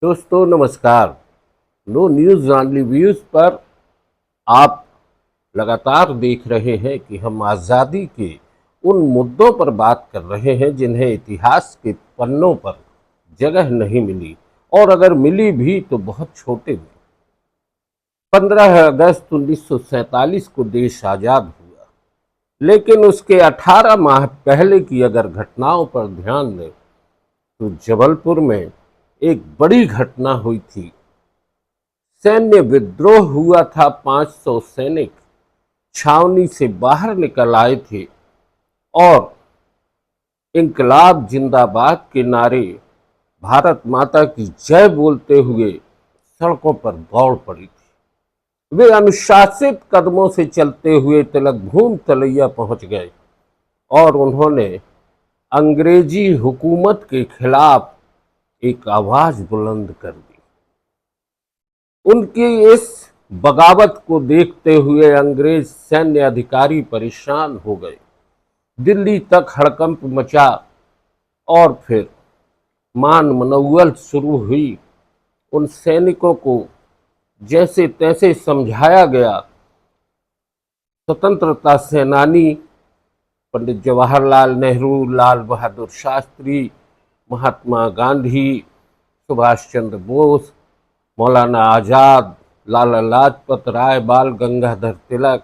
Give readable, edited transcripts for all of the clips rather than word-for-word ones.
दोस्तों नमस्कार। No news only views पर आप लगातार देख रहे हैं कि हम आज़ादी के उन मुद्दों पर बात कर रहे हैं जिन्हें इतिहास के पन्नों पर जगह नहीं मिली, और अगर मिली भी तो बहुत छोटे में। 15 अगस्त 1947 को देश आज़ाद हुआ, लेकिन उसके 18 माह पहले की अगर घटनाओं पर ध्यान दें तो जबलपुर में एक बड़ी घटना हुई थी। सैन्य विद्रोह हुआ था। 500 सैनिक छावनी से बाहर निकल आए थे और इंकलाब जिंदाबाद के नारे, भारत माता की जय बोलते हुए सड़कों पर दौड़ पड़ी थी। वे अनुशासित कदमों से चलते हुए तिलक भूमि तलैया पहुंच गए और उन्होंने अंग्रेजी हुकूमत के खिलाफ एक आवाज बुलंद कर दी। उनकी इस बगावत को देखते हुए अंग्रेज सैन्य अधिकारी परेशान हो गए। दिल्ली तक हड़कंप मचा और फिर मान मनौवल शुरू हुई। उन सैनिकों को जैसे तैसे समझाया गया। स्वतंत्रता सेनानी पंडित जवाहरलाल नेहरू, लाल बहादुर शास्त्री, महात्मा गांधी, सुभाष चंद्र बोस, मौलाना आजाद, लाला लाजपत राय, बाल गंगाधर तिलक,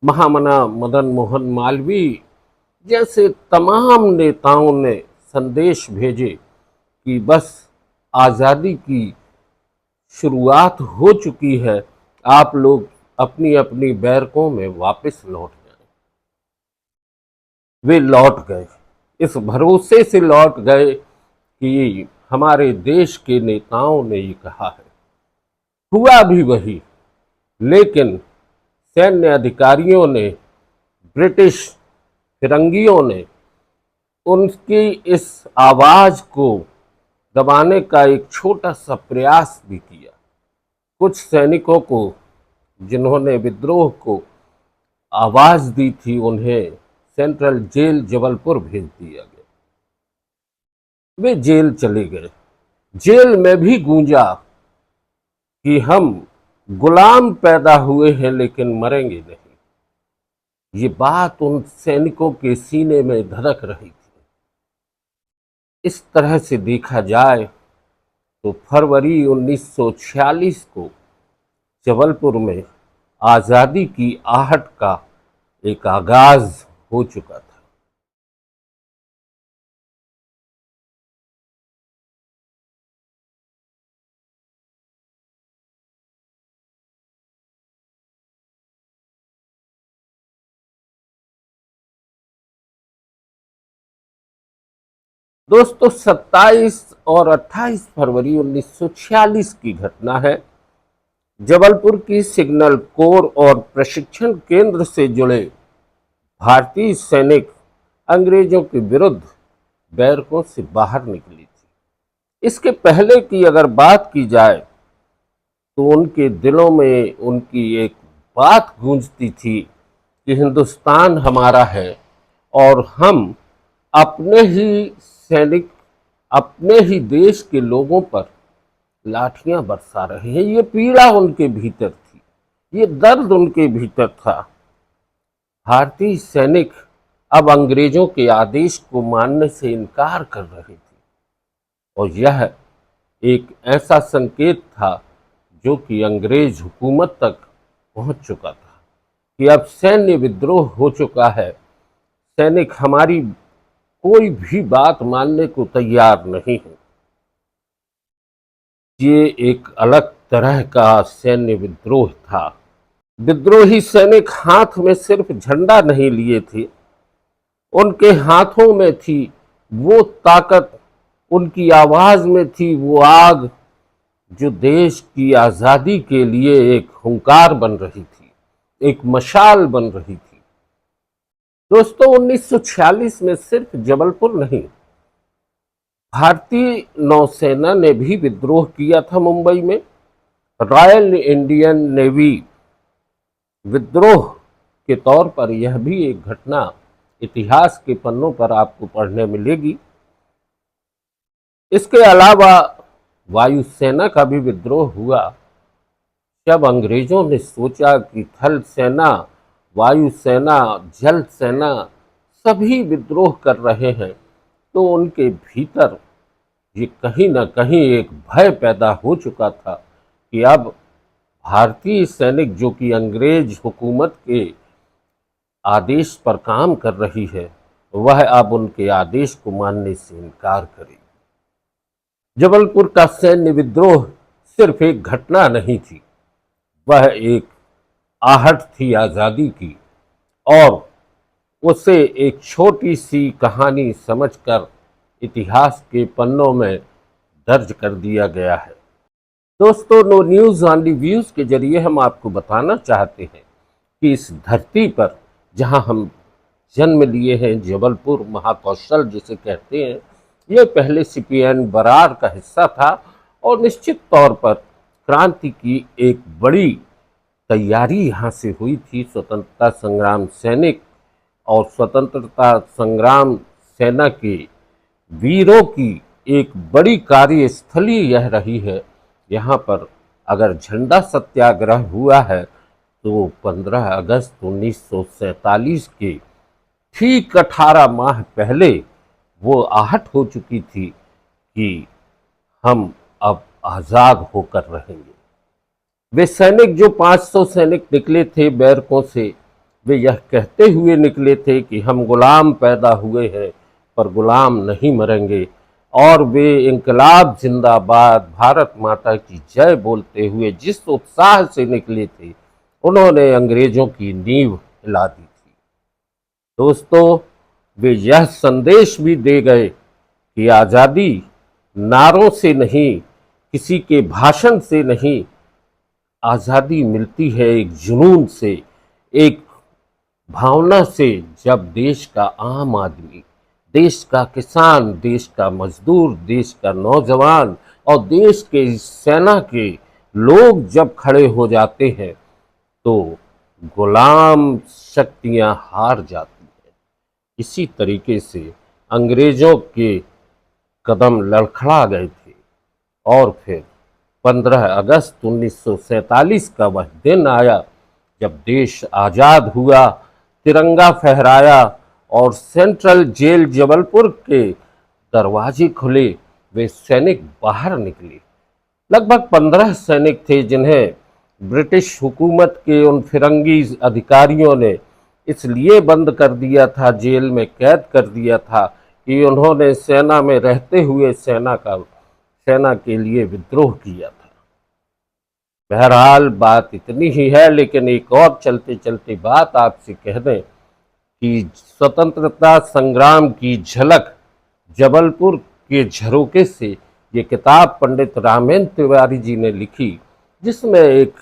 महामना मदन मोहन मालवीय जैसे तमाम नेताओं ने संदेश भेजे कि बस आज़ादी की शुरुआत हो चुकी है, आप लोग अपनी अपनी बैरकों में वापस लौट जाएं। वे लौट गए, इस भरोसे से लौट गए कि हमारे देश के नेताओं ने ये कहा है। हुआ भी वही, लेकिन सैन्य अधिकारियों ने, ब्रिटिश फिरंगियों ने उनकी इस आवाज को दबाने का एक छोटा सा प्रयास भी किया। कुछ सैनिकों को जिन्होंने विद्रोह को आवाज दी थी, उन्हें सेंट्रल जेल जबलपुर भेज दिया गया। वे जेल चले गए। जेल में भी गूंजा कि हम गुलाम पैदा हुए हैं लेकिन मरेंगे नहीं। ये बात उन सैनिकों के सीने में धड़क रही थी। इस तरह से देखा जाए तो फरवरी 1946 को जबलपुर में आज़ादी की आहट का एक आगाज हो चुका था। दोस्तों 27 और 28 फरवरी 1946 की घटना है। जबलपुर की सिग्नल कोर और प्रशिक्षण केंद्र से जुड़े भारतीय सैनिक अंग्रेजों के विरुद्ध बैरकों से बाहर निकली थी। इसके पहले की अगर बात की जाए तो उनके दिलों में उनकी एक बात गूंजती थी कि हिंदुस्तान हमारा है और हम अपने ही सैनिक, अपने ही देश के लोगों पर लाठियां बरसा रहे हैं। ये पीड़ा उनके भीतर थी, ये दर्द उनके भीतर था। भारतीय सैनिक अब अंग्रेजों के आदेश को मानने से इनकार कर रहे थे और यह एक ऐसा संकेत था जो कि अंग्रेज हुकूमत तक पहुंच चुका था कि अब सैन्य विद्रोह हो चुका है। सैनिक हमारी कोई भी बात मानने को तैयार नहीं है। ये एक अलग तरह का सैन्य विद्रोह था। विद्रोही सैनिक हाथ में सिर्फ झंडा नहीं लिए थे, उनके हाथों में थी वो ताकत, उनकी आवाज में थी वो आग जो देश की आजादी के लिए एक हुंकार बन रही थी, एक मशाल बन रही थी। दोस्तों 1946 में सिर्फ जबलपुर नहीं, भारतीय नौसेना ने भी विद्रोह किया था मुंबई में। रॉयल इंडियन नेवी विद्रोह के तौर पर यह भी एक घटना इतिहास के पन्नों पर आपको पढ़ने मिलेगी। इसके अलावा वायुसेना का भी विद्रोह हुआ। जब अंग्रेजों ने सोचा कि थल सेना, वायुसेना, जल सेना सभी विद्रोह कर रहे हैं, तो उनके भीतर ये कहीं ना कहीं एक भय पैदा हो चुका था कि अब भारतीय सैनिक जो कि अंग्रेज हुकूमत के आदेश पर काम कर रही है, वह अब उनके आदेश को मानने से इनकार करेगी। जबलपुर का सैन्य विद्रोह सिर्फ एक घटना नहीं थी, वह एक आहट थी आज़ादी की, और उसे एक छोटी सी कहानी समझकर इतिहास के पन्नों में दर्ज कर दिया गया है। दोस्तों, नो न्यूज़ ऑनली व्यूज़ के जरिए हम आपको बताना चाहते हैं कि इस धरती पर जहां हम जन्म लिए हैं, जबलपुर महाकौशल जिसे कहते हैं, ये पहले सीपीएन बरार का हिस्सा था और निश्चित तौर पर क्रांति की एक बड़ी तैयारी यहाँ से हुई थी। स्वतंत्रता संग्राम सैनिक और स्वतंत्रता संग्राम सेना के वीरों की एक बड़ी कार्यस्थली यह रही है। यहाँ पर अगर झंडा सत्याग्रह हुआ है तो 15 अगस्त 1947 के ठीक 18 माह पहले वो आहट हो चुकी थी कि हम अब आज़ाद होकर रहेंगे। वे सैनिक जो 500 सैनिक निकले थे बैरकों से, वे यह कहते हुए निकले थे कि हम गुलाम पैदा हुए हैं पर गुलाम नहीं मरेंगे, और वे इंकलाब जिंदाबाद, भारत माता की जय बोलते हुए जिस उत्साह से निकले थे, उन्होंने अंग्रेजों की नींव हिला दी थी। दोस्तों, वे यह संदेश भी दे गए कि आज़ादी नारों से नहीं, किसी के भाषण से नहीं, आज़ादी मिलती है एक जुनून से, एक भावना से, जब देश का आम आदमी, देश का किसान, देश का मजदूर, देश का नौजवान और देश के सेना के लोग जब खड़े हो जाते हैं तो गुलाम शक्तियां हार जाती हैं। इसी तरीके से अंग्रेजों के कदम लड़खड़ा गए थे और फिर 15 अगस्त 1947 का वह दिन आया जब देश आज़ाद हुआ, तिरंगा फहराया और सेंट्रल जेल जबलपुर के दरवाजे खुले। वे सैनिक बाहर निकले। लगभग 15 सैनिक थे जिन्हें ब्रिटिश हुकूमत के उन फिरंगी अधिकारियों ने इसलिए बंद कर दिया था, जेल में कैद कर दिया था कि उन्होंने सेना में रहते हुए सेना के लिए विद्रोह किया था। बहरहाल बात इतनी ही है, लेकिन एक और चलते चलते बात आपसे कह दें कि स्वतंत्रता संग्राम की झलक जबलपुर के झरोके से ये किताब पंडित रामेन तिवारी जी ने लिखी, जिसमें एक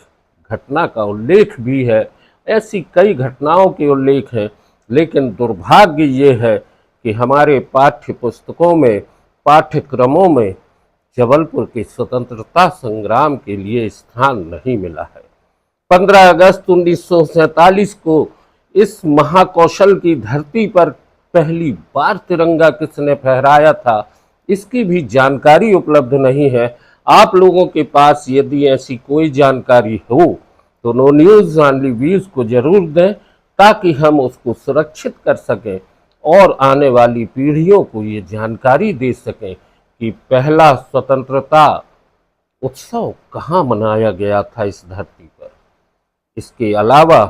घटना का उल्लेख भी है। ऐसी कई घटनाओं के उल्लेख हैं, लेकिन दुर्भाग्य ये है कि हमारे पाठ्य पुस्तकों में, पाठ्यक्रमों में जबलपुर के स्वतंत्रता संग्राम के लिए स्थान नहीं मिला है। 15 अगस्त 1947 को इस महाकौशल की धरती पर पहली बार तिरंगा किसने फहराया था, इसकी भी जानकारी उपलब्ध नहीं है। आप लोगों के पास यदि ऐसी कोई जानकारी हो तो नो न्यूज़ ऑनली व्यूज़ को जरूर दें, ताकि हम उसको सुरक्षित कर सकें और आने वाली पीढ़ियों को ये जानकारी दे सकें कि पहला स्वतंत्रता उत्सव कहाँ मनाया गया था इस धरती पर। इसके अलावा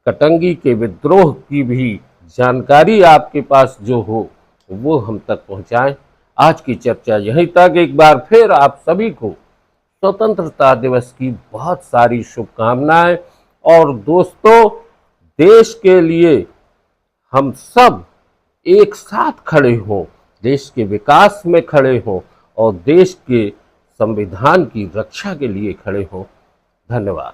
कटंगी के विद्रोह की भी जानकारी आपके पास जो हो वो हम तक पहुंचाएं। आज की चर्चा यहीं तक। एक बार फिर आप सभी को स्वतंत्रता दिवस की बहुत सारी शुभकामनाएं। और दोस्तों, देश के लिए हम सब एक साथ खड़े हों, देश के विकास में खड़े हों और देश के संविधान की रक्षा के लिए खड़े हों। धन्यवाद।